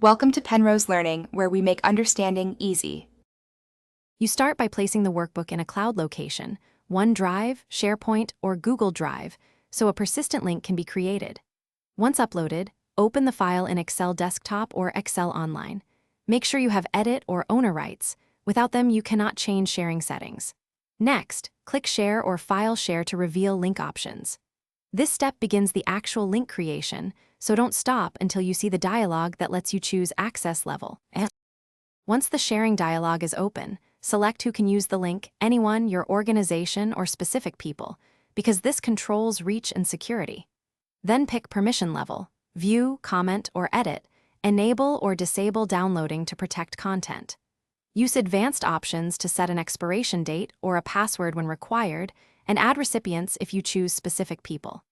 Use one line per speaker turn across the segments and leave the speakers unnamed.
Welcome to Penrose Learning, where we make understanding easy.
You start by placing the workbook in a cloud location, OneDrive, SharePoint, or Google Drive, so a persistent link can be created. Once uploaded, open the file in Excel Desktop or Excel Online. Make sure you have edit or owner rights. Without them, you cannot change sharing settings. Next, click Share or File Share to reveal link options. This step begins the actual link creation, so don't stop until you see the dialog that lets you choose access level. Once the sharing dialog is open, select who can use the link, anyone, your organization, or specific people, because this controls reach and security. Then pick permission level, view, comment, or edit, enable or disable downloading to protect content. Use advanced options to set an expiration date or a password when required, and add recipients if you choose specific people.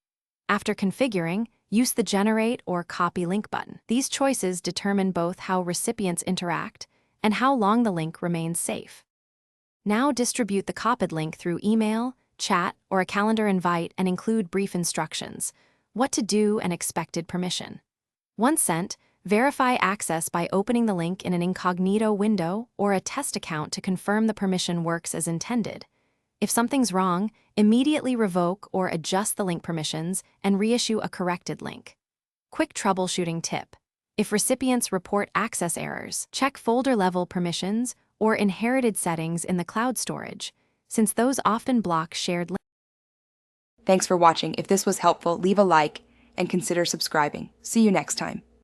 After configuring, use the Generate or Copy Link button. These choices determine both how recipients interact and how long the link remains safe. Now distribute the copied link through email, chat, or a calendar invite and include brief instructions, what to do and expected permission. Once sent, verify access by opening the link in an incognito window or a test account to confirm the permission works as intended. If something's wrong, immediately revoke or adjust the link permissions and reissue a corrected link. Quick troubleshooting tip. If recipients report access errors, check folder-level permissions or inherited settings in the cloud storage, since those often block shared links.
Thanks for watching. If this was helpful, leave a like and consider subscribing. See you next time.